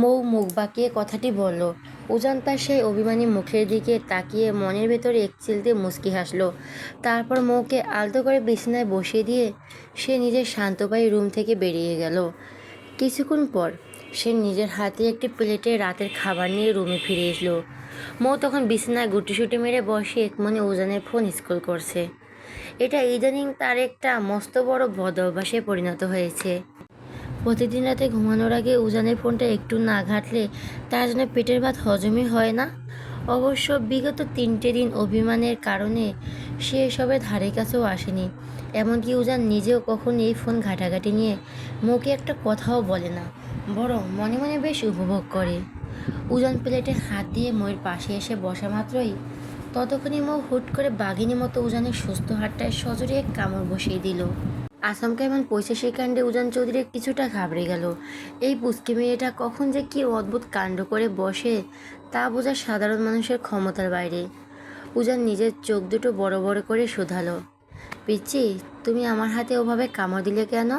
মৌ মুখ বাঁকিয়ে কথাটি বলল। উজান তার সেই অভিমানী মুখের দিকে তাকিয়ে মনের ভেতরে এক চিলতে মুচকি হাসল। তারপর মৌকে আলতো করে বিছানায় বসিয়ে দিয়ে সে নিজের শান্ত পায়ে রুম থেকে বেরিয়ে গেল। কিছুক্ষণ পর সে নিজের হাতে একটি প্লেটে রাতের খাবার নিয়ে রুমে ফিরে এসলো। মৌ তখন বিছানায় গুটিসুটি মেরে বসে এক মনে উজানের ফোন স্ক্রল করছে। এটা ইদানিং তার একটা মস্ত বড় বদ অভ্যাসে পরিণত হয়েছে। প্রতিদিন রাতে ঘুমানোর আগে উজানের ফোনটা একটু না ঘাঁটলে তার যেন পেটের ভাত হজমই হয় না। অবশ্য বিগত 3টে দিন অভিমানের কারণে সে এসবের ধারে কাছেও আসেনি। এমনকি উজান নিজেও কখন এই ফোন ঘাঁটাঘাঁটি নিয়ে মুখে একটা কথাও বলে না, বরং মনে মনে বেশ উপভোগ করে। উজান প্লেটে হাত দিয়ে ময়ের পাশে এসে বসা মাত্রই ততক্ষণই মৌ হুট করে বাঘিনীর মতো উজানের সুস্থ হাতটায় সজোরে এক কামড় বসিয়ে দিল। আসামকে এমন পৈশাসিক কাণ্ডে উজান চৌধুরী কিছুটা ঘাবড়ে গেল। এই পুচকি মেয়েটা কখন যে কি অদ্ভুত কাণ্ড করে বসে তা বোঝা সাধারণ মানুষের ক্ষমতার বাইরে। উজান নিজের চোখ দুটো বড় বড় করে শুধালো, পিচ্চি, তুমি আমার হাতে ওভাবে কামড় দিলে কেন?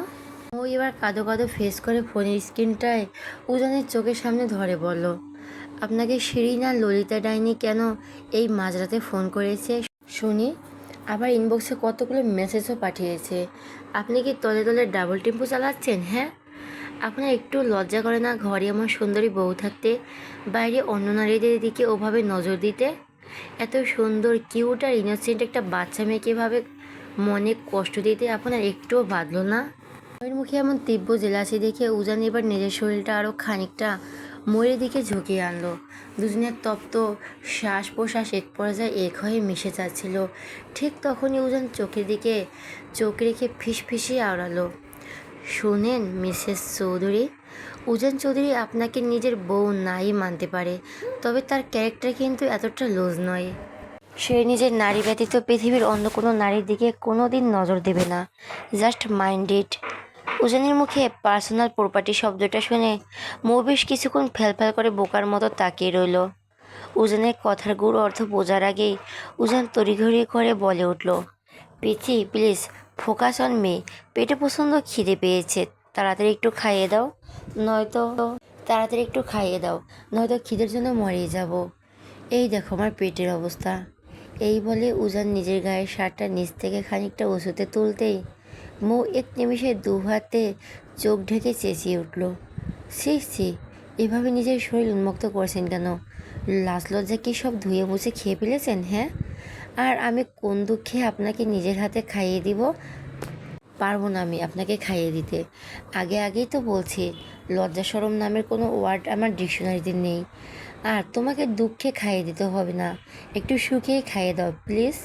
ও এবার কাঁদো কাঁদো ফেস করে ফোনের স্ক্রিনটায় উজানের চোখের সামনে ধরে বলল, আপনাকে শিরিন আর ললিতা ডাইনি কেন এই মাঝরাতে ফোন করেছে শুনি? আবার ইনবক্সে কতগুলো মেসেজও পাঠিয়েছে। আপনি কি তলে তলে ডাবল টেম্পো চালাচ্ছেন? হ্যাঁ, আপনার একটু লজ্জা করে না ঘরে আমার সুন্দরী বউ থাকতে বাইরে অন্য নারীদের দিকে ওভাবে নজর দিতে? এত সুন্দর কিউট আর ইনোসেন্ট একটা বাচ্চা মেয়েকে এভাবে মনে কষ্ট দিতে আপনার একটুও বাঁধলো না? ময়ের মুখে এমন তীব্র জেলাসি দেখে উজান এবার নিজের শরীরটা আরও খানিকটা ময়ের দিকে ঝুঁকিয়ে আনলো। দুজনের তপ্ত শ্বাস প্রশ্বাস এক পর্যায়ে এক হয়ে মিশে যাচ্ছিল। ঠিক তখনই উজান চোখের দিকে চোখ রেখে ফিসফিসিয়ে আওড়ালো, শোনেন মিসেস চৌধুরী, উজান চৌধুরী আপনাকে নিজের বউ নাই মানতে পারে, তবে তার ক্যারেক্টার কিন্তু এতটা লুজ নয়। সে নিজের নারী ব্যতীত পৃথিবীর অন্য কোনো নারীর দিকে কোনো দিন নজর দেবে না। Just mind it. উজানের মুখে পার্সোনাল প্রপার্টি শব্দটা শুনে মৌ বেশ কিছুক্ষণ ফ্যালফ্যাল করে বোকার মতো তাকিয়ে রইল। উজানের কথার গুড় অর্থ বোঝার আগেই উজান তড়িঘড়ি করে বলে উঠল, Pichi please focus on me. পেটে প্রচণ্ড খিদে পেয়েছে, তাড়াতাড়ি একটু খাইয়ে দাও, নয়তো তাড়াতাড়ি একটু খাইয়ে দাও, নয়তো খিদের জন্য মরিয়ে যাব। এই দেখো আমার পেটের অবস্থা। এই বলে উজান নিজের গায়ের শার্টটা নিচ থেকে খানিকটা উঁচুতে তুলতেই মৌ এক নিমিষে দু হাতে চোখ ঢেকে চেঁচিয়ে উঠল, ছি ছি, এভাবে নিজের শরীর উন্মুক্ত করছেন কেন? লাজ লজ্জা কি সব ধুয়ে মুছে খেয়ে ফেলেছেন? হ্যাঁ, আর আমি কোন দুঃখে আপনাকে নিজের হাতে খাইয়ে দিব? পারবো না আমি আপনাকে খাইয়ে দিতে। আগেই তো বলছি, লজ্জা শরম নামের কোনো ওয়ার্ড আমার ডিকশনারিতে নেই। আর তোমাকে দুঃখে খাইয়ে দিতে হবে না, একটু সুখেই খাইয়ে দাও প্লিজ।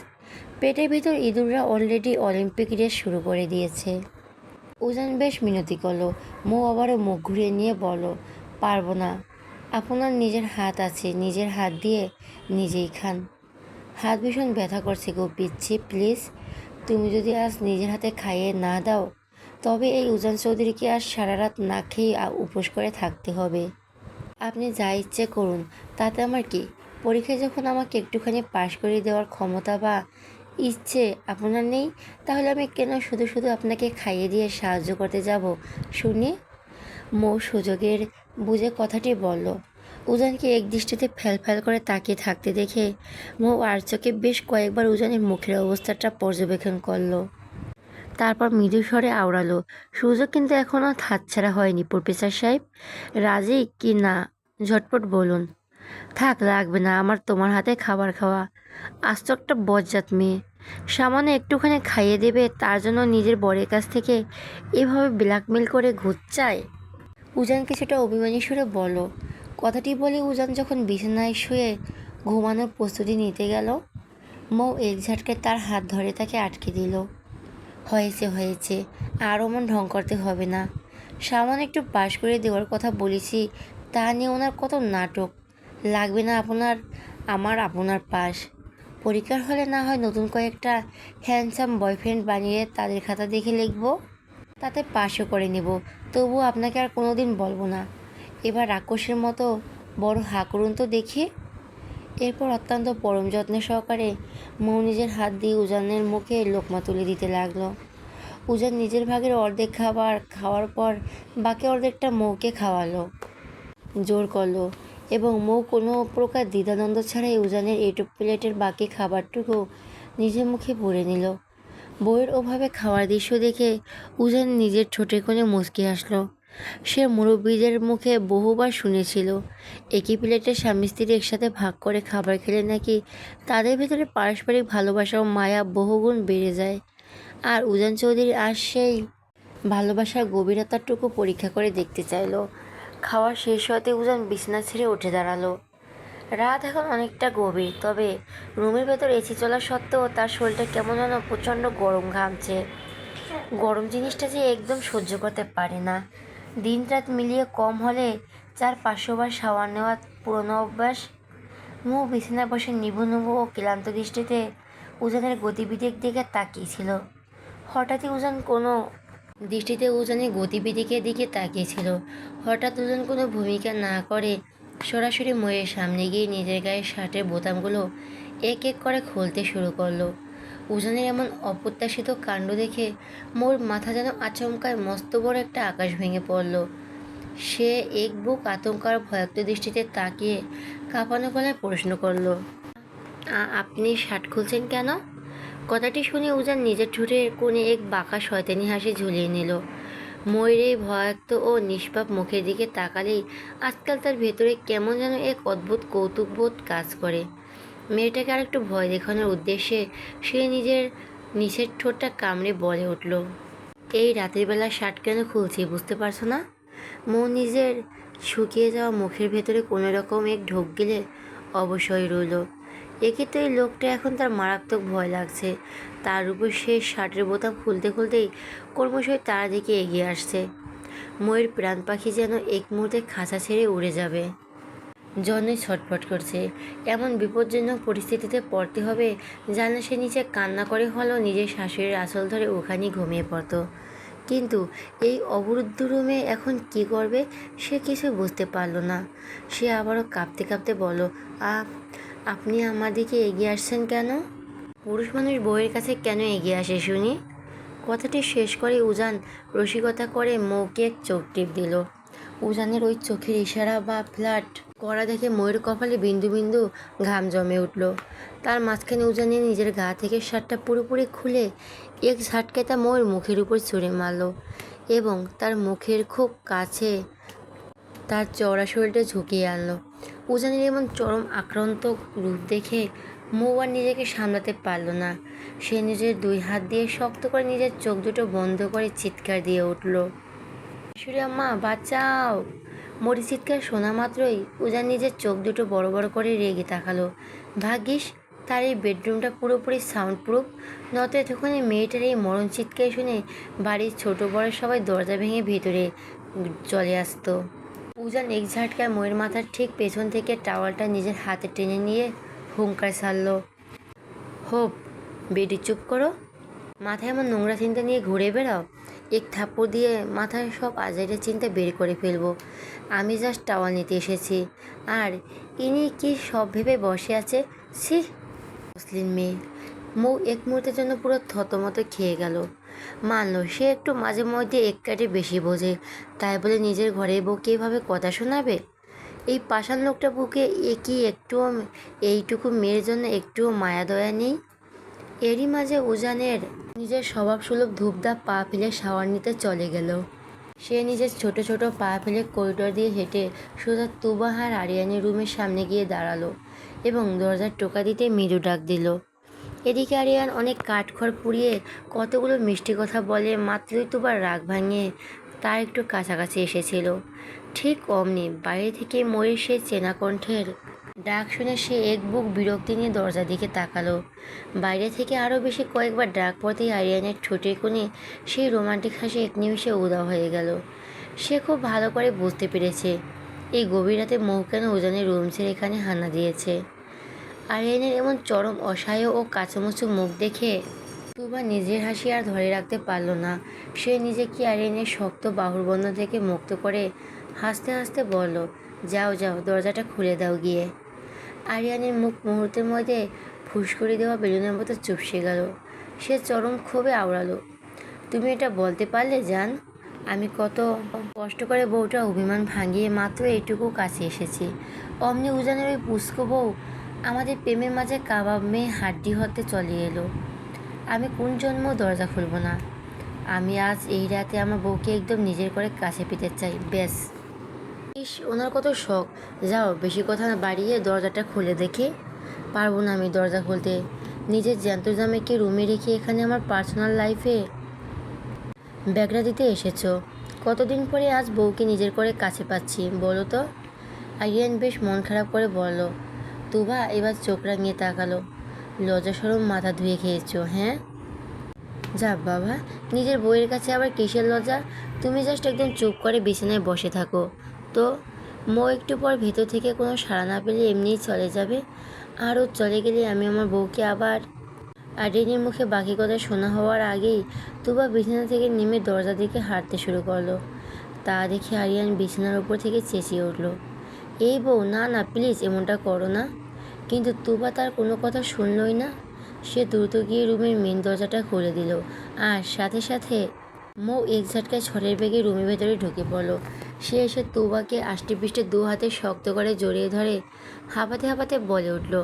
পেটের ভিতর ইঁদুররা অলরেডি অলিম্পিক রেস শুরু করে দিয়েছে। উজান বেশ মিনতি করলো। মৌ আবারও মুখ ঘুরিয়ে নিয়ে বলল, পারবো না। আপনার নিজের হাত আছে, নিজের হাত দিয়ে নিজেই খান। হাত ভীষণ ব্যথা করছে গো পিচ্ছি, প্লিজ। তুমি যদি আজ নিজের হাতে খাইয়ে না দাও তবে এই উজান চৌধুরীকে আজ সারা রাত না খেয়ে উপোস করে থাকতে হবে। আপনি যা ইচ্ছে করুন, তাতে আমার কি? পরীক্ষায় যখন আমাকে একটুখানি পাশ করে দেওয়ার ক্ষমতা বা ইচ্ছে আপনার নেই, তাহলে আমি কেন শুধু শুধু আপনাকে খাইয়ে দিয়ে সাহায্য করতে যাব শুনি? মৌ সুযোগের বুঝে কথাটি বলল। উজানকে এক দৃষ্টিতে ফ্যাল করে তাকিয়ে থাকতে দেখে মৌ আর চোখে বেশ কয়েকবার উজানের মুখের অবস্থাটা পর্যবেক্ষণ করলো। তারপর মৃদু স্বরে আওড়ালো, সুযোগ কিন্তু এখনও হাতছাড়া হয়নি প্রফেসর সাহেব। রাজি কি না ঝটপট বলুন। থাক, লাগবে না আমার তোমার হাতে খাবার খাওয়া। আজ তো একটা বজ্জাত মেয়ে, সামান্য একটুখানি খাইয়ে দেবে তার জন্য নিজের বরের কাছ থেকে এভাবে ব্ল্যাকমেল করে ঘুরচায়? উজান কিছুটা অভিমানী সুরে বলল। কথাটি বলে উজান যখন বিছানায় শুয়ে ঘুমানোর প্রস্তুতি নিতে গেল, মৌ এক ঝাটকায় তার হাত ধরে তাকে আটকে দিল। হয়েছে হয়েছে, আর অমন ঢং করতে হবে না। সামান্য একটু পাশ করে দেওয়ার কথা বলেছি, তা নিয়ে ওনার কত নাটক। লাগবে না আপনার পাশ। পরীক্ষার হলে না হয় নতুন কয়েকটা হ্যান্ডসাম বয়ফ্রেন্ড বানিয়ে তাদের খাতা দেখে লিখব, তাতে পাশও করে নেব। তবুও আপনাকে আর কোনো দিন বলবো না। এবার রাক্ষসের মতো বড় হা করুন তো দেখি। এরপর অত্যন্ত পরম যত্ন সহকারে মৌ নিজের হাত দিয়ে উজানের মুখে লোকমা তুলে দিতে লাগলো। উজান নিজের ভাগের অর্ধেক খাবার খাওয়ার পর বাকি অর্ধেকটা মৌকে খাওয়ালো। জোর করলো এবং মৌ কোনো প্রকার দ্বিধাদ্বন্দ্ব ছাড়াই উজানের এঁটো প্লেটের বাকি খাবারটুকু নিজের মুখে পুরে নিল। বউয়ের ওভাবে খাওয়ার দৃশ্য দেখে উজান নিজের ঠোঁটে কোণে মুচকি হাসল। সে মুরব্বীদের মুখে বহুবার শুনেছিল একই প্লেটে স্বামী স্ত্রী একসাথে ভাগ করে খাবার খেলে নাকি তাদের ভেতরে পারস্পরিক ভালোবাসা ও মায়া বহুগুণ বেড়ে যায়। আর উজান চৌধুরী আজ সেই ভালোবাসার গভীরতাটুকু পরীক্ষা করে দেখতে চাইল। খাওয়া শেষ হতে উজান বিছানা ছেড়ে উঠে দাঁড়ালো। রাত এখন অনেকটা গভীর, তবে রুমের ভেতর এসি চলা সত্ত্বেও তার শরীরটা কেমন যেন প্রচণ্ড গরম ঘামছে। গরম জিনিসটা যে একদম সহ্য করতে পারে না। দিন রাত মিলিয়ে কম হলে 400-500 বার শাওয়ার নেওয়ার পুরনো অভ্যাস। মৌ বিছানায় বসে নিভু ও ক্লান্ত দৃষ্টিতে উজানের গতিবিধির দিকে তাকিয়েছিল। উজানের গতিবিধিকে দিকে তাকিয়েছিল। হঠাৎ উজান কোনো ভূমিকা না করে সরাসরি ময়ের সামনে গিয়ে নিজের গায়ের শার্টের বোতামগুলো এক এক করে খুলতে শুরু করলো। উজানের এমন অপ্রত্যাশিত কাণ্ড দেখে মোর মাথা যেন আচমকায় মস্ত বড় একটা আকাশ ভেঙে পড়ল। সে এক বুক আতঙ্ক আর ভয়াক্ত দৃষ্টিতে তাকিয়ে কাঁপানো গলায় প্রশ্ন করল, আপনি শার্ট খুলছেন কেন? কথাটি শুনে উজান নিজের ঠোঁটের কোণে এক বাঁকা শয়তানি হাসি ঝুলিয়ে নিল। ময়ের এই ভয়াক্ত ও নিষ্পাপ মুখের দিকে তাকালেই আজকাল তার ভেতরে কেমন যেন এক অদ্ভুত কৌতুকবোধ কাজ করে। মেয়েটাকে আর একটু ভয় দেখানোর উদ্দেশ্যে সে নিজের নিচের ঠোঁটটা কামড়ে বলে উঠল, এই রাতের বেলা শার্ট কেন খুলছি বুঝতে পারছো না? মৌ নিজের শুকিয়ে যাওয়া মুখের ভেতরে কোনো রকম এক ঢোক গেলে অবশ্যই রইল। একে তো এই লোকটা এখন তার মারাত্মক ভয় লাগছে। তার উপর সে শার্টের বোতাম খুলতে খুলতেই ক্রমশই তার দিকে এগিয়ে আসছে। ময়ের প্রাণ পাখি যেন এক মুহূর্তে খাঁচা ছেড়ে উড়ে যাবে। জন্যই ছটফট করছে। এমন বিপজ্জনক পরিস্থিতিতে পড়তে হবে জানলে সে নিচে কান্না করে হলেও নিজের শাশুড়ির আঁচল ধরে ওখানেই ঘুমিয়ে পড়ত। কিন্তু এই অবরুদ্ধ রুমে এখন কি করবে সে কিছু বুঝতে পারল না। সে আবারও কাঁপতে কাঁপতে বলল, আপনি আমার দিকে এগিয়ে আসছেন কেন? পুরুষ মানুষ বউয়ের কাছে কেন এগিয়ে আসে শুনি? কথাটি শেষ করে উজান রসিকতা করে মৌকে এক চোখ টিপ দিল। উজানের ওই চোখের ইশারা বা ফ্ল্যাট করা দেখে ময়ের কপালে বিন্দু বিন্দু ঘাম জমে উঠল। তার মাঝখানে উজানের নিজের গা থেকে শার্টটা পুরোপুরি খুলে এক ঝাটকায় তা ময়ের মুখের উপর ছুঁড়ে মারল এবং তার মুখের খুব কাছে তার চওড়া শরীরটা ঝুঁকিয়ে আনলো। উজানের এমন চরম আক্রান্ত রূপ দেখে মৌ আর নিজেকে সামলাতে পারল না। সে নিজের 2 হাত দিয়ে শক্ত করে নিজের চোখ দুটো বন্ধ করে চিৎকার দিয়ে উঠল, শাশুড়ি আম্মা বাঁচাও! মরি চিৎকার শোনা মাত্রই উজান নিজের চোখ দুটো বড় বড় করে রেগে তাকালো। ভাগ্যিস তার এই বেডরুমটা পুরোপুরি সাউন্ড প্রুফ, নয়তো এতক্ষণে মেয়েটার এই মরণ চিৎকার শুনে বাড়ির ছোট বড় সবাই দরজা ভেঙে ভেতরে চলে আসতো। উজান এক ঝাটকায় ময়ের মাথার ঠিক পেছন থেকে টাওয়ালটা নিজের হাতে টেনে নিয়ে হুঙ্কার ছাড়ল, হোপ বেডি চুপ করো! মাথায় এমন নোংরা চিন্তা নিয়ে ঘুরে বেড়াও? এক থাপ্পড় দিয়ে মাথায় সব আজাইরা চিন্তা বের করে ফেলবো। আমি জাস্ট টাওয়াল নিতে এসেছি, আর ইনি কি সব ভেবে বসে আছে? ছি, মুসলিম মেয়ে! মৌ এক মুহূর্তের জন্য পুরো থতমত খেয়ে গেল। মানলো সে একটু মাঝে মধ্যে এক কাটে বেশি বোঝে, তাই বলে নিজের ঘরের বউকে এভাবে কথা শোনাবে? এই পাষাণ লোকটা বুকে এইটুকু মেয়ের জন্য একটুও মায়া দয়া নেই? এরই মাঝে উজানের নিজের স্বভাবসুলভ ধূপধাপ পা ফেলে শাওয়ার নিতে চলে গেল। সে নিজের ছোট ছোট পা ফেলে করিডোর দিয়ে হেঁটে সোজা তুবা আর আরিয়ানের রুমের সামনে গিয়ে দাঁড়ালো এবং দরজার টোকা দিতে মৃদু ডাক দিল। এদিকে আরিয়ান অনেক কাঠখড় পুড়িয়ে কতগুলো মিষ্টি কথা বলে মাত্রই তুবার রাগ ভাঙিয়ে তার একটু কাছাকাছি এসেছিল। ঠিক অমনি বাইরে থেকে ময়ের সেই চেনা কণ্ঠের ডাক শুনে সে এক বুক বিরক্তি নিয়ে দরজার দিকে তাকালো। বাইরে থেকে আরও বেশি কয়েকবার ডাক পড়তেই আরিয়ানের ঠোঁটের কোণে সেই রোমান্টিক হাসি এক নিমিষে উধাও হয়ে গেল। সে খুব ভালো করে বুঝতে পেরেছে এই গভীর রাতে মৌ কেন উজানের রুম ছেড়ে এখানে হানা দিয়েছে। আরিয়ানের এমন চরম অসহায় ও কাঁচুমুচু মুখ দেখে তুবা নিজের হাসি আর ধরে রাখতে পারল না। সে নিজেকে আরিয়ানের শক্ত বাহুর বন্ধন থেকে মুক্ত করে হাসতে হাসতে বলল, যাও যাও, দরজাটা খুলে দাও গিয়ে। আরিয়ানের মুখ মুহূর্তের মধ্যে ফুসকুড়ি দেওয়া বেলুনের মতো চুপসে গেল। সে চরম ক্ষোভে আওড়ালো, তুমি এটা বলতে পারলে জান? আমি কত কষ্ট করে বউটা অভিমান ভাঙিয়ে মাত্র এইটুকু কাছে এসেছি, অমনি উজানের ওই পুস্কো বউ আমাদের প্রেমের মাঝে কাবাব মেয়ে হাড্ডি হতে চলে এলো। আমি কোন জন্ম দরজা খুলব না। আমি আজ এই রাতে আমার বউকে একদম নিজের করে কাছে পেতে চাই, ব্যাস। ইস, ওনার কত শখ। যাও, বেশি কথা না বাড়িয়ে দরজাটা খুলে দেখে। পারবো না আমি দরজা খুলতে। নিজের জ্যান্ত জামাইকে রুমে রেখে এখানে আমার পার্সোনাল লাইফে ব্যাগরা দিতে এসেছো। কতদিন পরে আজ বউকে নিজের করে কাছে পাচ্ছি বলো তো। আরিয়ান বেশ মন খারাপ করে বলল। তুবা এবার চোখ রাঙিয়ে তাকালো। লজ্জা সরম মাথা ধুয়ে খেয়েছো, হ্যাঁ? যা বাবা, নিজের বউয়ের কাছে আবার কিসের লজ্জা। তুমি জাস্ট একদম চুপ করে বিছানায় বসে থাকো তো। মৌ একটু পর ভেতর থেকে কোনো সাড়া না পেলে এমনিই চলে যাবে। আরও চলে গেলে আমি আমার বউকে আবার। আরিয়ানের মুখে বাকি কথা শোনা হওয়ার আগেই তুবা বিছানা থেকে নেমে দরজা দিকে হাঁটতে শুরু করলো। তা দেখে আরিয়ান বিছানার উপর থেকে চেঁচিয়ে উঠল। এই বউ, না না প্লিজ এমনটা করো না। কিন্তু তুবা তার কোনো কথা শুনলই না। সে দ্রুত গিয়ে রুমের মেন দরজাটা খুলে দিল, আর সাথে সাথে মৌ এক ঝটকায় ছড়ের বেগে রুমের ভেতরে ঢুকে পড়ল। সে এসে তুবাকে আষ্টেপৃষ্টে দু হাতে শক্ত করে জড়িয়ে ধরে হাঁপাতে হাঁপাতে বলে উঠল,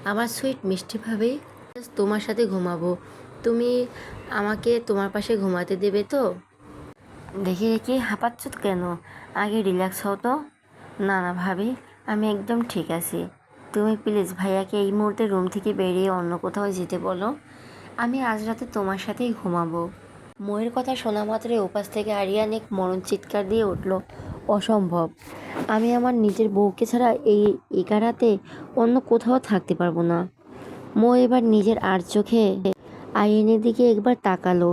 আমার সুইট মিষ্টিভাবেই তোমার সাথে ঘুমাবো। তুমি আমাকে তোমার পাশে ঘুমাতে দেবে তো? দেখে রেখে হাঁপাচ্ছ কেন? আগে রিল্যাক্স হও তো। না না ভাবি, আমি একদম ঠিক আছি। তুমি প্লিজ ভাইয়াকে এই মুহূর্তে রুম থেকে বেরিয়ে অন্য কোথাও যেতে বলো। আমি আজ রাতে তোমার সাথেই ঘুমাবো। ময়ের কথা শোনা মাত্রই ওপাশ থেকে আরিয়ান এক মরণ চিৎকার দিয়ে উঠল। অসম্ভব! আমি আমার নিজের বউকে ছাড়া এই একা রাতে অন্য কোথাও থাকতে পারবো না। মো এবার নিজের আর চোখে আরিয়ানের দিকে একবার তাকালো।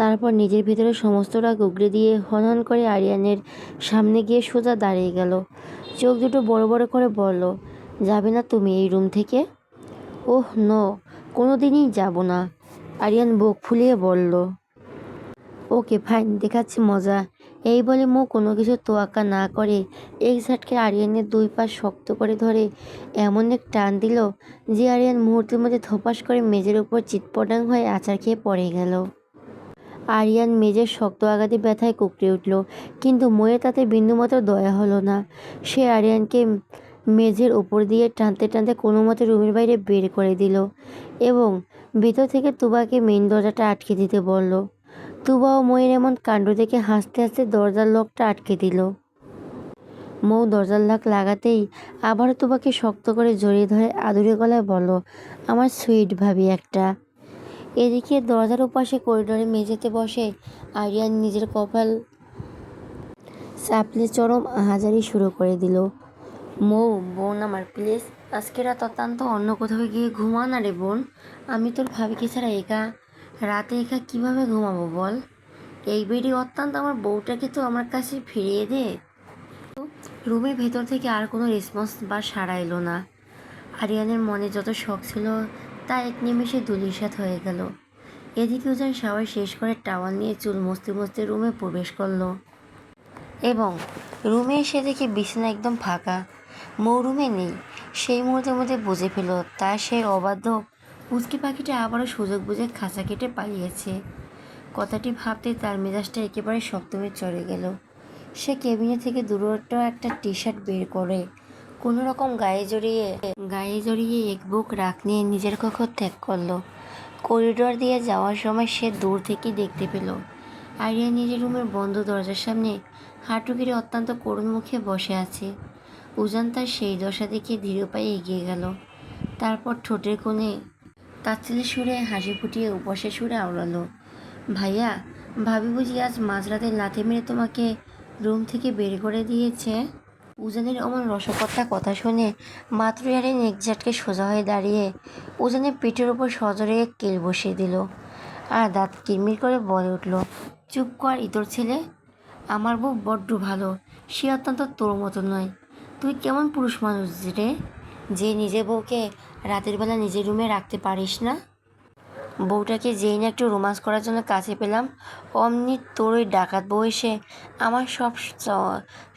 তারপর নিজের ভিতরে সমস্ত রাগ উগরে দিয়ে হনহন করে আরিয়ানের সামনে গিয়ে সোজা দাঁড়িয়ে গেল। চোখ দুটো বড় বড় করে বলল, যাবে না তুমি এই রুম থেকে? ওহ নো, কোনো দিনই যাব না। আরিয়ান বুক ফুলিয়ে বলল। ওকে ফাইন, দেখাচ্ছি মজা। এই বলে মো কোনো কিছু তোয়াক্কা না করে এক ঝটকে আরিয়ানের দুই পা শক্ত করে ধরে এমন এক টান দিল যে আরিয়ান মুহূর্তের মধ্যে ধপাস করে মেঝের উপর চিৎপটাং হয়ে আছাড় খেয়ে পড়ে গেল। আরিয়ান মেঝের শক্ত আঘাতে ব্যথায় কুঁকড়ে উঠল, কিন্তু ময়ে তাতে বিন্দুমাত্র দয়া হলো না। সে আরিয়ানকে মেঝের ওপর দিয়ে টানতে টানতে কোনো মতে রুমের বাইরে বের করে দিল এবং ভেতর থেকে তুবাকে মেইন দরজাটা আটকে দিতে বলল। তুবা ও ময়ের এমন কাণ্ড দেখে হাসতে হাসতে দরজার লকটা আটকে দিল। মৌ দরজার লক লাগাতেই আবারও তুবাকে শক্ত করে জড়িয়ে ধরে আদুরে গলায় বলল, আমার সুইট ভাবি একটা। এদিকে দরজার ওপাশে করিডোরে মেঝেতে বসে আরিয়ান নিজের কপাল চাপলে চরম আহাজারি শুরু করে দিল। মৌ, বোন আমার প্লিজ আজকে রাত অত্যন্ত অন্য কোথাও গিয়ে ঘুমা না রে বোন। আমি তোর ভাবিকে ছাড়া একা রাতে একা কিভাবে ঘুমাবো বল। এই বেডি অত্যন্ত আমার বউটাকে তো আমার কাছে ফিরিয়ে দে। রুমের ভেতর থেকে আর কোনো রেসপন্স বা সাড়া এলো না। আরিয়ানের মনে যত শখ ছিল তা এক নিমেষে ধূলিসাৎ হয়ে গেল। এদিকে উজান শাওয়ার শেষ করে টাওয়াল নিয়ে চুল মুছতে মুছতে রুমে প্রবেশ করলো এবং রুমে এসে দেখে বিছানা একদম ফাঁকা। মৌ রুমে নেই। সেই মুহূর্তের মধ্যে বুঝে ফেল তার সেই অবাধ্য পুচকি পাখিটা আবারও সুযোগ বুঝে খাঁচা কেটে পালিয়েছে। কথাটি ভাবতে তার মেজাজটা একেবারে সপ্তমে চড়ে গেল। সে কেবিনে থেকে দূরত্ব একটা টি শার্ট বের করে কোনো রকম গায়ে জড়িয়ে এক বুক রাখ নিয়ে নিজের কক্ষ ত্যাগ করলো। করিডোর দিয়ে যাওয়ার সময় সে দূর থেকেই দেখতে পেল আরিয়া নিজের রুমের বন্ধ দরজার সামনে হাঁটু গেড়ে অত্যন্ত করুণ মুখে বসে আছে। উজান তার সেই দশা দেখে ধীর পায়ে এগিয়ে গেল। তারপর ঠোঁটের কোণে তাচ্ছিল্যের সুরে হাসি ফুটিয়ে উপসে সুরে আওড়ালো, ভাইয়া, ভাবি বুঝি আজ মাঝরাতে লাথি মেরে তোমাকে রুম থেকে বের করে দিয়েছে? উজানের অমন রসকথা কথা শুনে মাত্রই আরিয়ান এক ঝটকে সোজা হয়ে দাঁড়িয়ে উজানের পিঠের উপর সজোরে এক কেল বসিয়ে দিল আর দাঁত কিরমির করে বলে উঠল, চুপ কর ইতর ছেলে। আমার বউ বড্ড ভালো, সে অত্যন্ত তোর মতো নয়। তুই কেমন পুরুষ মানুষ রে, যে নিজের বউকে রাতের বেলা নিজের রুমে রাখতে পারিস না? বউটাকে যেই না একটু রোমান্স করার জন্য কাছে পেলাম, অমনি তোর ওই ডাকাত বউ এসে আমার সব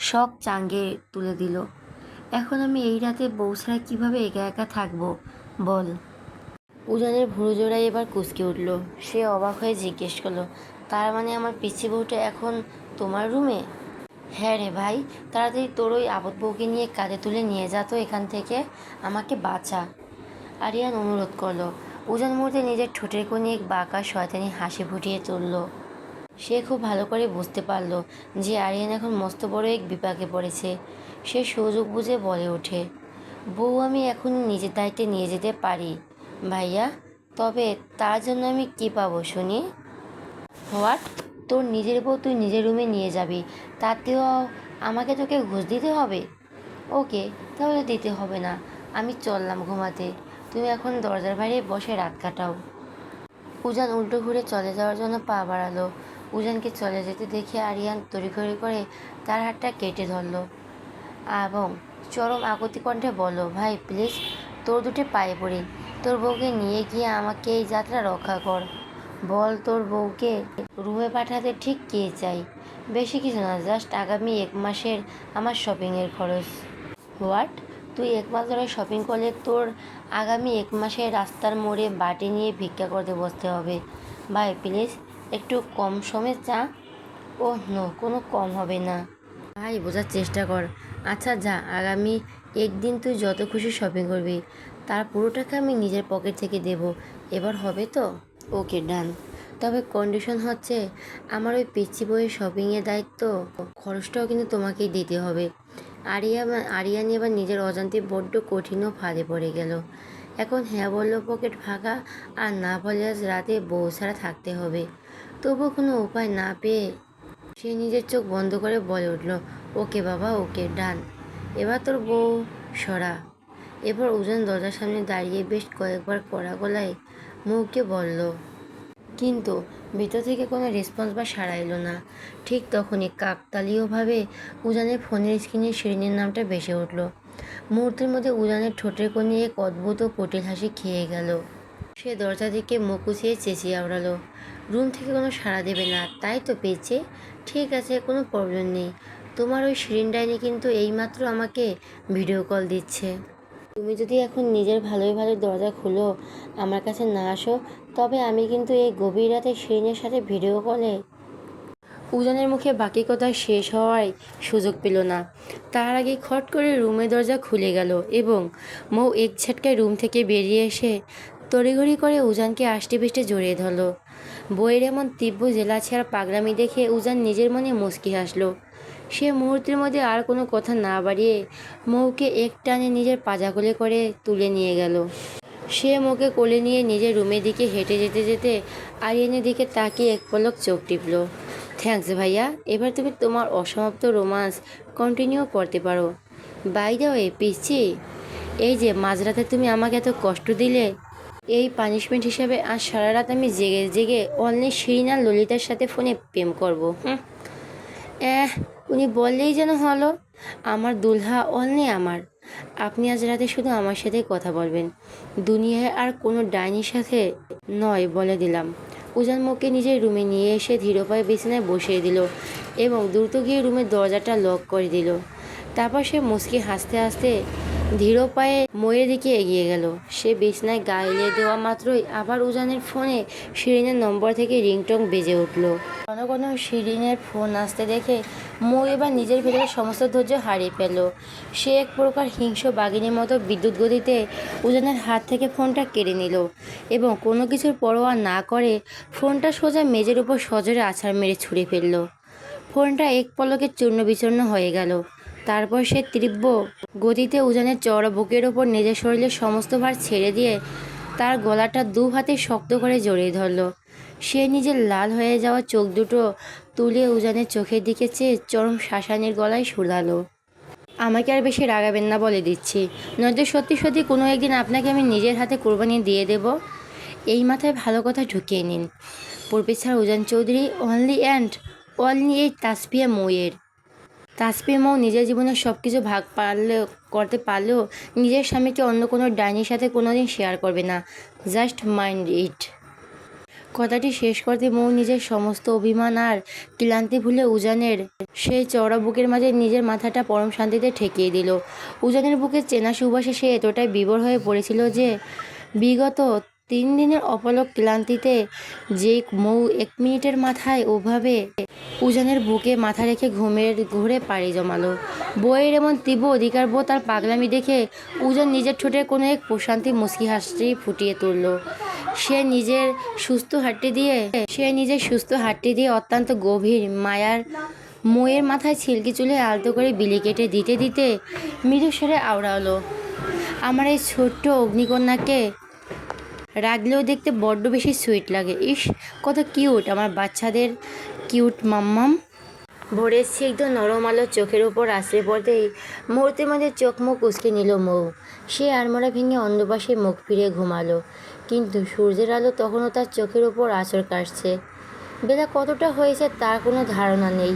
শখ চাঙ্গে তুলে দিল। এখন আমি এই রাতে বউ ছাড়া কীভাবে একা একা থাকবো বল? উজানের ভুরু জোড়ায় এবার কুঁচকে উঠল। সে অবাক হয়ে জিজ্ঞেস করলো, তার মানে আমার পিচ্ছি বউটা এখন তোমার রুমে? হ্যাঁ রে ভাই, তাড়াতাড়ি তোর ওই আবদ বউকে নিয়ে কাঁধে তুলে নিয়ে যা তো এখান থেকে, আমাকে বাঁচা। আরিয়ান অনুরোধ করলো। উজান মুহূর্তে নিজের ঠোঁটের কোণে এক বাঁকা শয়তানি হাসি ফুটিয়ে তুলল। সে খুব ভালো করে বুঝতে পারল যে আরিয়ান এখন মস্ত বড় এক বিপাকে পড়েছে। সে সুযোগ বুঝে বলে ওঠে, বউ আমি এখনই নিজের দায়িত্বে নিয়ে যেতে পারি ভাইয়া, তবে তার জন্য আমি কী পাবো শুনি? হোয়াট? তোর নিজের বউ তুই নিজের রুমে নিয়ে যাবি, তাতেও আমাকে তোকে ঘুষ দিতে হবে? ওকে, তাহলে দিতে হবে না, আমি চললাম ঘুমাতে। তুমি এখন দরজার বাইরে বসে রাত কাটাও। উজান উল্টো ঘুরে চলে যাওয়ার জন্য পা বাড়ালো। উজানকে চলে যেতে দেখে আরিয়ান তড়িঘড়ি করে তার হাতটা কেটে ধরল এবং চরম আকুতি কণ্ঠে বলল, ভাই প্লিজ, তোর দুটো পায়ে পড়ি, তোর বউকে নিয়ে গিয়ে আমাকে এই যাত্রা রক্ষা কর। বল তোর বউকে রুমে পাঠাতে ঠিক কে চাই? বেশি কিছু না, জাস্ট আগামী 1 মাসের আমার শপিংয়ের খরচ। হোয়াট? তুই 1 মাস ধরে শপিং করলে তোর আগামী 1 মাসে রাস্তার মোড়ে বাটি নিয়ে ভিক্ষা করতে বসতে হবে। ভাই প্লিজ, একটু কম সমে চা। ওহ নো, কোনো কম হবে না। ভাই বোঝার চেষ্টা কর। আচ্ছা যা, আগামী 1 দিন তুই যত খুশি শপিং করবি, তার পুরো টাকা আমি নিজের পকেট থেকে দেব। এবার হবে তো? ওকে ডান। তবে কন্ডিশন হচ্ছে, আমার ওই পিচ্চি বইয়ের শপিংয়ের দায়িত্ব খরচটাও কিন্তু তোমাকেই দিতে হবে। আরিয়ান এবার নিজের অজান্তে বড্ড কঠিন ও ফাঁদে পড়ে গেল। এখন হ্যাঁ বলল পকেট ফাঁকা, আর না বলে আজ রাতে বউ ছাড়া থাকতে হবে। তবুও কোনো উপায় না পেয়ে সে নিজের চোখ বন্ধ করে বলে উঠল, ওকে বাবা, ওকে ডান। এবার তোর বউ সরা। এবার উজান দরজার সামনে দাঁড়িয়ে বেশ কয়েকবার কড়া গলায় মুখকে বলল, কিন্তু ভিতর থেকে কোনো রেসপন্স বা সাড়া এলো না। ঠিক তখনই কাকতালীয়ভাবে উজানের ফোনের স্ক্রিনে শিরিনের নামটা ভেসে উঠল। মুহূর্তের মধ্যে উজানের ঠোঁটের কোণে এক অদ্ভুত ও কুটিল হাসি খেয়ে গেল। সে দরজা থেকে মুখ উঁচিয়ে চেঁচিয়ে আওড়ালো, রুম থেকে কোনো সাড়া দেবে না তাই তো পেয়েছে? ঠিক আছে, কোনো প্রবলেম নেই। তোমার ওই শিরিন ডাইনি কিন্তু এইমাত্র আমাকে ভিডিও কল দিচ্ছে। তুমি যদি এখন নিজের ভালোই ভালো দরজা খুলো, আমার কাছে না আসো, তবে আমি কিন্তু এই গভীর রাতে শিরিনের সাথে ভিডিও কলে। উজানের মুখে বাকি কথা শেষ হওয়ার সুযোগ পেল না। তার আগে খট করে রুমের দরজা খুলে গেল এবং মৌ এক ঝটকায় রুম থেকে বেরিয়ে এসে তড়িঘড়ি করে উজানকে আষ্টে পৃষ্ঠে জড়িয়ে ধরল। বইয়ের এমন তীব্র জেলাছি আর পাগলামি দেখে উজান নিজের মনে মুচকি হাসল। সে মুহূর্তের মধ্যে আর কোনো কথা না বাড়িয়ে মৌকে এক টানে নিজের পাজাগুলি করে তুলে নিয়ে গেল। সে মৌকে কোলে নিয়ে নিজের রুমের দিকে হেঁটে যেতে যেতে আরিয়ানের দিকে তাকিয়ে এক পলক চোখ টিপল। থ্যাঙ্কস ভাইয়া, এবার তুমি তোমার অসমাপ্ত রোমান্স কন্টিনিউ করতে পারো। বাই দ্য ওয়ে পিচ্চি, এই যে মাঝরাতে তুমি আমাকে এত কষ্ট দিলে, এই পানিশমেন্ট হিসাবে আজ সারা রাত আমি জেগে জেগে অনলি শিরিন আর ললিতার সাথে ফোনে প্রেম করবো। উনি বললেই যেন হলো, আমার দুলহা অনলি আমার। আপনি আজ রাতে শুধু আমার সাথেই কথা বলবেন, দুনিয়ায় আর কোনো ডাইনির সাথে নয়, বলে দিলাম। উজান মুখকে নিজের রুমে নিয়ে এসে ধীরপায়ে বিছানায় বসিয়ে দিল এবং দ্রুত গিয়ে রুমের দরজাটা লক করে দিল। তারপর সে মুচকি হাসতে হাসতে ধীর পায়ে ময়ের দিকে এগিয়ে গেল। সে বিছনায় গা এলিয়ে দেওয়া মাত্রই আবার উজানের ফোনে শিরিনের নম্বর থেকে রিংটং বেজে উঠল। ঘন ঘন শিরিনের ফোন আসতে দেখে মৌ এবার নিজের ভেতরে সমস্ত ধৈর্য হারিয়ে ফেলল। সে এক প্রকার হিংস্র বাঘিনীর মতো বিদ্যুৎ গতিতে উজানের হাত থেকে ফোনটা কেড়ে নিল এবং কোনো কিছুর পরোয়া না করে ফোনটা সোজা মেঝের উপর সজোরে আছাড় মেরে ছুঁড়ে ফেলল। ফোনটা এক পলকে চূর্ণ বিচূর্ণ হয়ে গেল। তারপর সে তীব্র গতিতে উজানের চওড়া বুকের ওপর নিজের শরীরের সমস্ত ভার ছেড়ে দিয়ে তার গলাটা 2 হাতে শক্ত করে জড়িয়ে ধরল। সে নিজের লাল হয়ে যাওয়া চোখ দুটো তুলে উজানের চোখের দিকে চেয়ে চরম শাসানির গলায় শুধালো, আমাকে আর বেশি রাগাবেন না বলে দিচ্ছি, নয়তো সত্যি সত্যি কোনো একদিন আপনাকে আমি নিজের হাতে কোরবানি দিয়ে দেব। এই মাথায় ভালো কথা ঢুকিয়ে নিন, professor Ujan Chowdhury only and only এই তাসফিয়া মৌয়ের। তাসফিয়া মৌ নিজের জীবনের সব কিছু ভাগ করতে পারলেও নিজের স্বামীকে অন্য কোনো ডাইনির সাথে কোনোদিন শেয়ার করবে না। জাস্ট মাইন্ড ইট। কথাটি শেষ করতে মৌ নিজের সমস্ত অভিমান আর ক্লান্তি ভুলে উজানের সেই চওড়া বুকের মাঝে নিজের মাথাটা পরম শান্তিতে ঠেকিয়ে দিল। উজানের বুকের চেনা সুবাসে সে এতটাই বিভোর হয়ে পড়েছিল যে বিগত 3 দিনের অপলক ক্লান্তিতে যে মৌ 1 মিনিটের মাথায় ওভাবে উজানের বুকে মাথা রেখে ঘুরে পাড়ি জমালো। বইয়ের এমন তীব্র অধিকার বোধ আর পাগলামি দেখে উজান নিজের ঠোঁটে কোনো এক প্রশান্তি মুচকি হাসি ফুটিয়ে তুলল। সে নিজের সুস্থ হাতটি দিয়ে অত্যন্ত গভীর মায়ার মৌয়ের মাথায় ছিলকি চুলে আলতো করে বিলি কেটে দিতে দিতে মৃদু স্বরে আওড়ালো, আমার এই ছোট্ট অগ্নিকন্যাকে রাগলেও দেখতে বড্ড বেশি সুইট লাগে। ইস, কত কিউট আমার বাচ্চাদের কিউট মাম্মাম। ভোরের স্নিগ্ধ নরম আলো চোখের উপর আশ্রে পড়তেই মুহূর্তের মধ্যে চোখ মুখ উসকে নিল মৌ। সে আড়মোড়া ভেঙে অন্য পাশে মুখ ফিরে ঘুমালো, কিন্তু সূর্যের আলো তখনও তার চোখের উপর আঁচড় কাটছে। বেলা কতটা হয়েছে তার কোনো ধারণা নেই,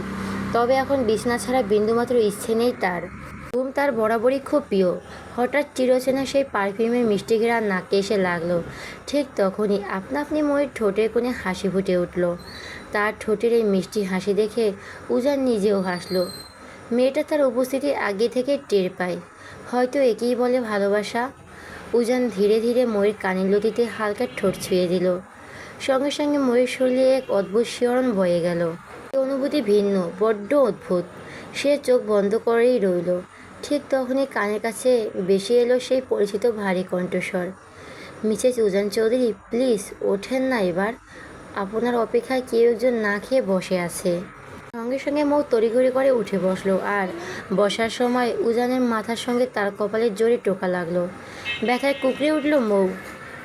তবে এখন বিছানা ছাড়া বিন্দুমাত্র ইচ্ছে নেই তার। ঘুম তার বরাবরই খুব প্রিয়। হঠাৎ চিরচেনা সেই পারফিউমের মিষ্টি ঘ্রাণ নাকে এসে লাগলো। ঠিক তখনই আপনা আপনি ময়ের ঠোঁটের কোণে হাসি ফুটে উঠল। তার ঠোঁটের এই মিষ্টি হাসি দেখে উজান নিজেও হাসল। মেয়েটা তার উপস্থিতি আগে থেকে টের পায়, হয়তো একেই বলে ভালোবাসা। উজান ধীরে ধীরে ময়ের কানের লতিতে হালকা ঠোঁট ছুঁয়ে দিল। সঙ্গে সঙ্গে ময়ের শরীরে এক অদ্ভুত শিহরণ বয়ে গেল। এই অনুভূতি ভিন্ন, বড্ড অদ্ভুত। সে চোখ বন্ধ করেই রইল। ঠিক তখনই কানের কাছে ভেসে এলো সেই পরিচিত ভারী কণ্ঠস্বর, মিসেস উজান চৌধুরী, প্লিজ ওঠেন না এবার, আপনার অপেক্ষায় কেউ একজন না খেয়ে বসে আছে। সঙ্গে সঙ্গে মৌ তড়িঘড়ি করে উঠে বসলো, আর বসার সময় উজানের মাথার সঙ্গে তার কপালের জোরে টোকা লাগলো। ব্যথায় কুকড়ে উঠল মৌ।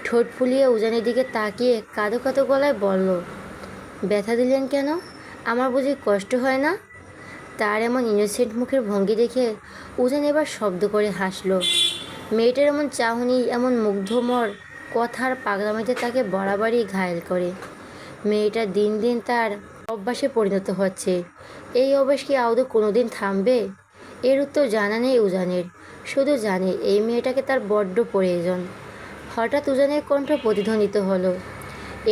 ঠোঁট ফুলিয়ে উজানের দিকে তাকিয়ে কাঁদো কাঁদো গলায় বলল, ব্যথা দিলেন কেন? আমার বুঝি কষ্ট হয় না? তার এমন ইনোসেন্ট মুখের ভঙ্গি দেখে উজান এবার শব্দ করে হাসল। মেয়েটার এমন চাহনি, এমন মুগ্ধমর কথার পাগলামিতে তাকে বরাবরই ঘায়েল করে। মেয়েটা দিন দিন তার অভ্যাসে পরিণত হচ্ছে। এই অভ্যাস কি আদৌ কোনোদিন থামবে? এর উত্তর জানা নেই উজানের, শুধু জানে এই মেয়েটাকে তার বড্ড প্রয়োজন। হঠাৎ উজানের কণ্ঠ প্রতিধ্বনিত হলো,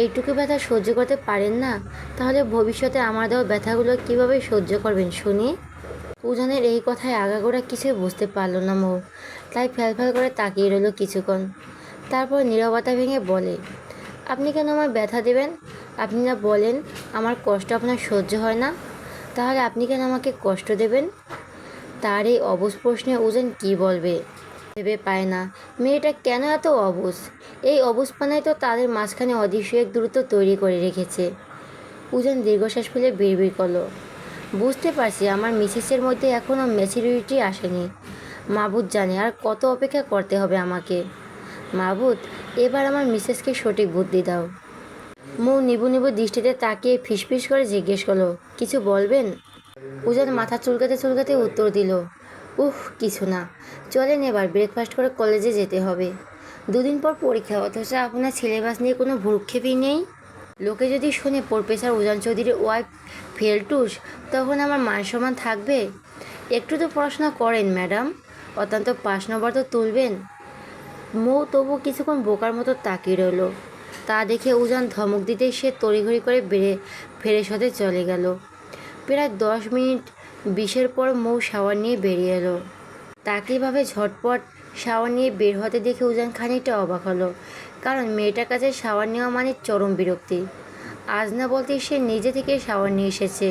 এইটুকু ব্যথা সহ্য করতে পারেন না? তাহলে ভবিষ্যতে আমার দেওয়া ব্যথাগুলো কীভাবে সহ্য করবেন শুনি? উজানের এই কথায় আগাগোড়া কিছুই বুঝতে পারল না মৌ, তাই ফ্যালফ্যাল করে তাকিয়ে রইল কিছুক্ষণ। তারপর নীরবতা ভেঙে বলে, আপনি কেন আমার ব্যথা দেবেন? আপনি না বলেন আমার কষ্ট আপনার সহ্য হয় না, তাহলে আপনি কেন আমাকে কষ্ট দেবেন? তার এই অবুঝ প্রশ্নে উজান কী বলবে ভেবে পায় না। মেয়েটা কেন এত অবুঝ? এই অবুঝপানাই তো তাদের মাঝখানে অদৃশ্য এক দূরত্ব তৈরি করে রেখেছে। উজান দীর্ঘশ্বাস ফেলে বিড়বিড় করলো, বুঝতে পারছি আমার মিসেসের মধ্যে এখনও ম্যাচুরিটি আসেনি। মাবুদ জানে আর কত অপেক্ষা করতে হবে আমাকে। মাবুদ, এবার আমার মিসেসকে সঠিক বুদ্ধি দাও। মৌ নিবু নিবু দৃষ্টিতে তাকিয়ে ফিসফিস করে জিজ্ঞেস করলো, কিছু বলবেন? উজান মাথা চুলকাতে চুলকাতে উত্তর দিল, কিছু না, চলেন এবার ব্রেকফাস্ট করে কলেজে যেতে হবে। 2 দিন পর পরীক্ষা, অথচ আপনার সিলেবাস নিয়ে কোনো ভ্রুক্ষেপই নেই। লোকে যদি শোনে প্রফেসর উজান চৌধুরীর ওয়াইফ ফেলটুস, তখন আমার মান সম্মান থাকবে? একটু তো পড়াশোনা করেন ম্যাডাম, অত্যন্ত 5 নম্বর তো তুলবেন। মৌ তবু কিছুক্ষণ বোকার মতো তাকিয়ে রইল। তা দেখে উজান ধমক দিতেই সে তড়িঘড়ি করে ফ্রেশ হতে চলে গেল। প্রায় 10 মিনিট 20-এর পর মৌ শাওয়ার নিয়ে বেরিয়ে এলো। তাকে এভাবে ঝটপট শাওয়ার নিয়ে বের হতে দেখে উজান খানিকটা অবাক হলো, কারণ মেয়েটার কাছে শাওয়ার নেওয়া মানে চরম বিরক্তি। আজ না বলতে সে নিজে থেকে শাওয়ার নিয়ে এসেছে।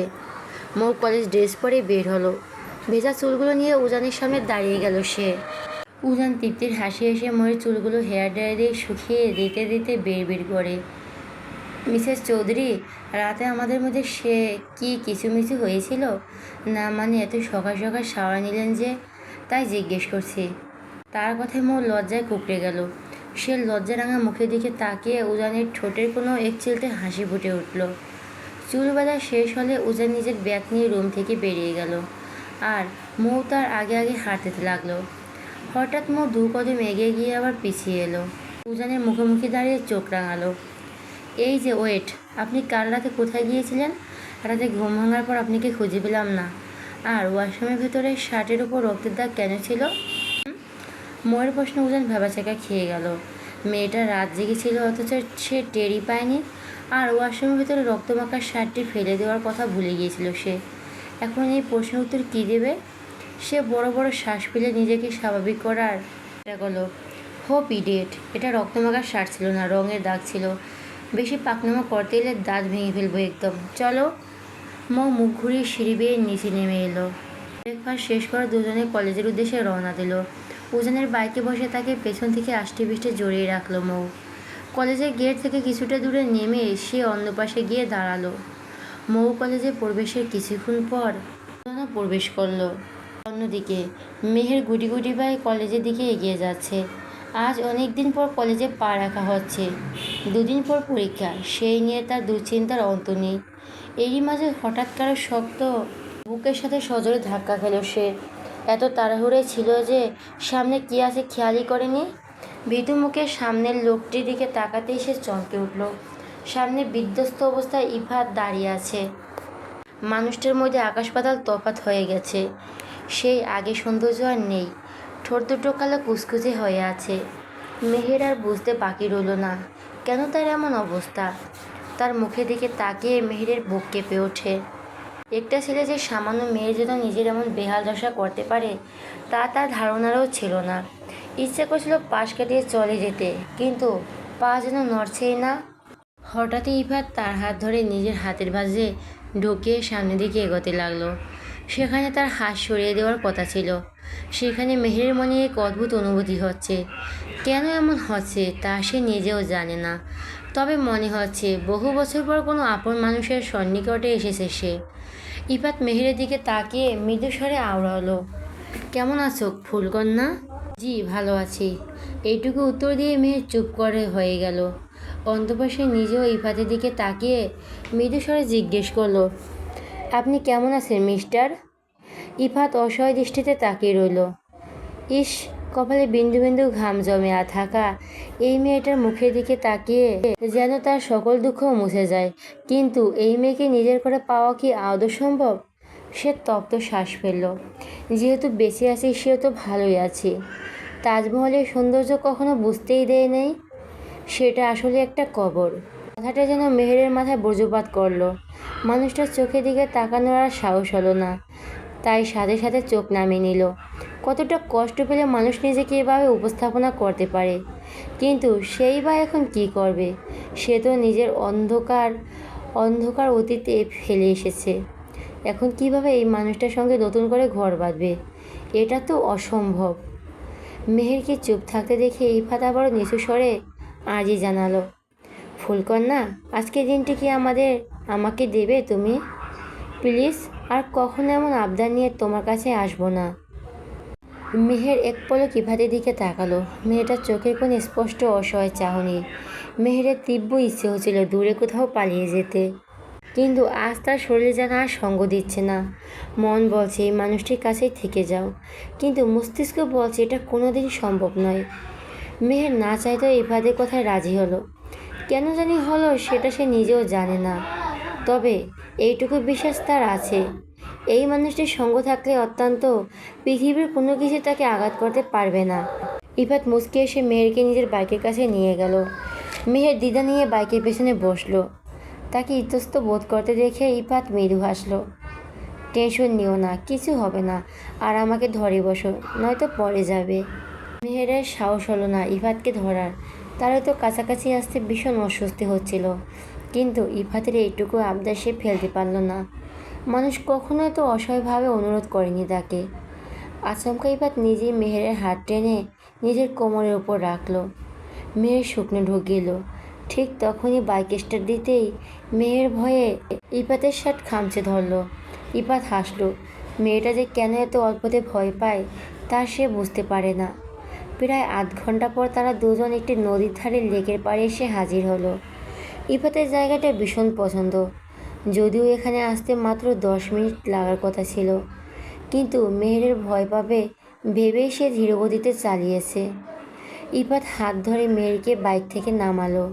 মৌ কলেজ ড্রেস পরে বের হলো। ভেজা চুলগুলো নিয়ে উজানের সামনে দাঁড়িয়ে গেল সে। উজান তৃপ্তির হাসি হেসে ময়ের চুলগুলো হেয়ার ড্রায়ার দিয়ে শুকিয়ে দিতে দিতে বের করে, মিসেস চৌধুরী, রাতে আমাদের মধ্যে সে কি কিছুমিছু হয়েছিল? না মানে এত সকাল সকাল শাওয়ার নিলেন যে, তাই জিজ্ঞেস করছি। তার কথায় মৌ লজ্জায় কুঁকড়ে গেল। সে লজ্জারাঙা মুখের দিকে তাকিয়ে উজানের ঠোঁটের কোনো এক চিলতে হাসি ফুটে উঠল। চুল বাঁধা শেষ হলে উজান নিজের ব্যাগ নিয়ে রুম থেকে বেরিয়ে গেল, আর মৌ তার আগে আগে হাঁটতে লাগলো। হঠাৎ মৌ 2 কদম এগিয়ে গিয়ে আবার পিছিয়ে এলো। উজানের মুখোমুখি দাঁড়িয়ে চোখ রাঙালো। এই যে ওয়েট, আপনি কাল রাতে কোথায় গিয়েছিলেন? রাতে ঘুম ভাঙার পর আপনাকে খুঁজে পেলাম না। আর ওয়াশরুমের ভেতরে শার্টের উপর রক্তের দাগ কেন ছিল? ময়ের প্রশ্ন উজান ভেবাচাকা খেয়ে গেল। মেয়েটা রাত জেগেছিল অথচ সে টেরই পায়নি, আর ওয়াশরুমের ভেতরে রক্তমাখা শার্টটি ফেলে দেওয়ার কথা ভুলে গিয়েছিল সে। এখন এই প্রশ্নের উত্তর কী দেবে? সে বড় বড় শ্বাস ফেলে নিজেকে স্বাভাবিক করার চেষ্টা করলো। Hope idiot! এটা রক্তমাখা শার্ট ছিল না, রঙের দাগ ছিল। বেশি পাকনামো করতে এলে দাঁত ভেঙে ফেলবো একদম। চলো। মুখ ঘুরিয়ে সিঁড়ি বেয়ে নিচে নেমে এলো। ব্রেকফাস্ট শেষ করে দুজনে কলেজের উদ্দেশ্যে রওনা দিল। উজানের বাইকে বসে তাকে পেছন থেকে আষ্টে পৃষ্ঠে জড়িয়ে রাখলো মৌ। কলেজের গেট থেকে কিছুটা দূরে নেমে সে অন্য পাশে গিয়ে দাঁড়ালো। মৌ কলেজে প্রবেশের কিছুক্ষণ পর প্রবেশ করলো। অন্যদিকে মেহের গুটি গুটি পায়ে কলেজের দিকে এগিয়ে যাচ্ছে। আজ অনেক দিন পর কলেজে পা রাখা হচ্ছে। দুদিন পর পরীক্ষা, সেই নিয়ে তার দুশ্চিন্তার অন্ত নেই। এরই মাঝে হঠাৎ কারো শক্ত বুকের সাথে সজোরে ধাক্কা খেল সে। এত তাড়াহুড়োয় ছিল যে সামনে কী আছে খেয়ালই করেনি। ভীতু মুখে সামনের লোকটির দিকে তাকাতেই সে চমকে উঠল। সামনে বিধ্বস্ত অবস্থায় ইফাত দাঁড়িয়ে আছে। মানুষটার মধ্যে আকাশ পাতাল তফাৎ হয়ে গেছে। সেই আগে সৌন্দর্য আর নেই। ঠোঁট দুটো কালো কুচকুচে হয়ে আছে। মেহের আর বুঝতে বাকি রইল না কেন তার এমন অবস্থা। তার মুখের দিকে তাকিয়ে মেহেরের বুক কেঁপে ওঠে। একটা ছেলে যে সামান্য মেয়ের জন্য নিজের এমন বেহাল দশা করতে পারে তা তার ধারণারও ছিল না। ইচ্ছে করছিল পাশ কাটিয়ে চলে যেতে, কিন্তু পা যেন নড়ছেই না। হঠাৎই ইফাত তার হাত ধরে নিজের হাতের ভাঁজে ঢুকিয়ে সামনের দিকে এগোতে লাগলো। সেখানে তার হাত সরিয়ে দেওয়ার কথা ছিল। সেখানে মেহেরের মনে এক অদ্ভুত অনুভূতি হচ্ছে। কেন এমন হচ্ছে তা সে নিজেও জানে না। তবে মনে হচ্ছে বহু বছর পর কোনো আপন মানুষের সন্নিকটে এসেছে সে। ইফাত মেহেরের দিকে তাকিয়ে মৃদু স্বরে আওড়ালো, কেমন আছো ফুলকন্যা? জি ভালো আছি। এইটুকু উত্তর দিয়ে মেহের চুপ করে হয়ে গেল। অন্তঃপাশে নিজেও ইফাতের দিকে তাকিয়ে মৃদু স্বরে জিজ্ঞেস করলো, আপনি কেমন আছেন মিস্টার? ইফাত অসহায় দৃষ্টিতে তাকিয়ে রইল। ইস, কপালে বিন্দু বিন্দু ঘাম জমে থাকা এই মেয়েটার মুখের দিকে তাকিয়ে যেন তার সকল দুঃখ মুছে যায়। কিন্তু এই মেয়েকে নিজের করে পাওয়া কি আদৌ সম্ভব? সে তপ্ত শ্বাস ফেলল। যেহেতু বেঁচে আছি সেহেতু ভালোই আছি। তাজমহলের সৌন্দর্য কখনো বুঝতেই দেয় নেই, সেটা আসলে একটা কবর। কথাটা যেন মেহেরের মাথায় বজ্রপাত করলো। মানুষটার চোখের দিকে তাকানোর আর সাহস হলো না, তাই সাথে সাথে চোখ নামিয়ে নিল। কতটা কষ্ট পেলে মানুষ নিজেকে এভাবে উপস্থাপনা করতে পারে, কিন্তু সেই বা এখন কি করবে? সে তো নিজের অন্ধকার অতীতে ফেলে এসেছে। এখন কিভাবে এই মানুষটার সঙ্গে নতুন করে ঘর বাঁধবে? এটা তো অসম্ভব। মেহেরকে চুপ থাকতে দেখে ইফাত আবারও নিচু স্বরে আজই জানালো, ফুলকন্যা, আজকের দিনটি কি আমাকে দেবে তুমি? প্লিজ, আর কখনো এমন আবদার নিয়ে তোমার কাছে আসবো না। মেহের এক পলক ইফাতের দিকে তাকালো। মেয়েটার চোখের কোণ স্পষ্ট অসহায় চাহনি। মেহেরের তীব্র ইচ্ছে হচ্ছিল দূরে কোথাও পালিয়ে যেতে, কিন্তু আজ তার শরীর যেন আর সঙ্গ দিচ্ছে না। মন বলছে এই মানুষটির কাছেই থেকে যাও, কিন্তু মস্তিষ্ক বলছে এটা কোনোদিন সম্ভব নয়। মেহের না চাইতেও ইফাতের কথায় রাজি হলো। কেন জানি হলো সেটা সে নিজেও জানে না, তবে এইটুকু বিশ্বাস তার আছে, এই মানুষটির সঙ্গ থাকলে অত্যন্ত পৃথিবীর কোনো কিছু তাকে আঘাত করতে পারবে না। ইফাত মুচকি এসে মেহেরকে নিজের বাইকের কাছে নিয়ে গেল। মেহের দ্বিধা নিয়ে বাইকের পেছনে বসলো। তাকে ইতস্ত বোধ করতে দেখে ইফাত মৃদু হাসলো। টেনশন নিও না, কিছু হবে না, আর আমাকে ধরে বসো, নয়তো পড়ে যাবে। মেহেরের সাহস হলো না ইফাতকে ধরার। তার হয়তো কাছাকাছি আসতে ভীষণ অস্বস্তি হচ্ছিল, কিন্তু ইফাতের এইটুকু আবদার সে ফেলতে পারল না। মানুষ কখনো এত অসহায়ভাবে অনুরোধ করেনি তাকে। আচমকা ইফাত নিজেই মেহেরের হাত টেনে নিজের কোমরের উপর রাখলো। মেহের শুকনো ঢোক গেল। ঠিক তখনই বাইক স্টার্ট দিতেই মেহের ভয়ে ইফাতের শার্ট খামচে ধরল। ইফাত হাসলো। মেয়েটা যে কেন এত অল্পতে ভয় পায় তা সে বুঝতে পারে না। প্রায় আধ ঘন্টা পর তারা দুজন একটি নদীর ধারে লেকের পাড়ে এসে হাজির হলো। ইফাতের জায়গাটা ভীষণ পছন্দ, যদিও এখানে আসতে মাত্র 10 মিনিট লাগার কথা ছিল, কিন্তু মেহেরের ভয় পাবে ভেবেই সে ধীরগতিতে চালিয়েছে। ইফাত হাত ধরে মেহেরকে বাইক থেকে নামালো।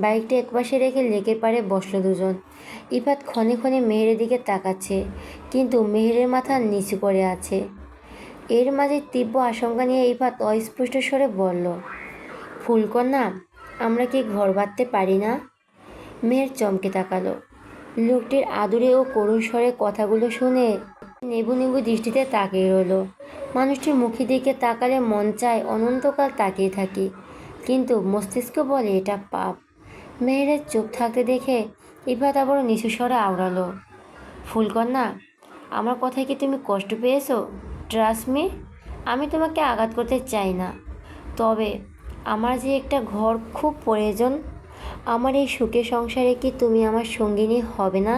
বাইকটা একপাশে রেখে লেকের পাড়ে বসলো দুজন। ইফাত ক্ষণে ক্ষণে মেহেরের দিকে তাকাচ্ছে, কিন্তু মেহেরের মাথা নিচু করে আছে। এর মাঝে তীব্র আশঙ্কা নিয়ে ইফাত অস্পষ্ট স্বরে বলল, ফুলকন্যা, আমরা কি ঘর বাঁধতে পারি না? মেহের চমকে তাকালো। লোকটির আদুরে ও করুণ স্বরে কথাগুলো শুনে নেবু নেবু দৃষ্টিতে তাকিয়ে রইল। মানুষটির মুখের দিকে তাকালে মন চায় অনন্তকাল তাকিয়ে থাকি, কিন্তু মস্তিষ্ক বলে এটা পাপ। মেহেরের চুপ থাকতে দেখে ইফাত আবারও নিচু স্বরে আওড়ালো, ফুলকন্যা, আমার কথায় কি তুমি কষ্ট পেয়েছো? ট্রাস্ট মি, আমি তোমাকে আঘাত করতে চাই না, তবে আমার যে একটা ঘর খুব প্রয়োজন। আমার এই সুখের সংসারে কি তুমি আমার সঙ্গিনী হবে না?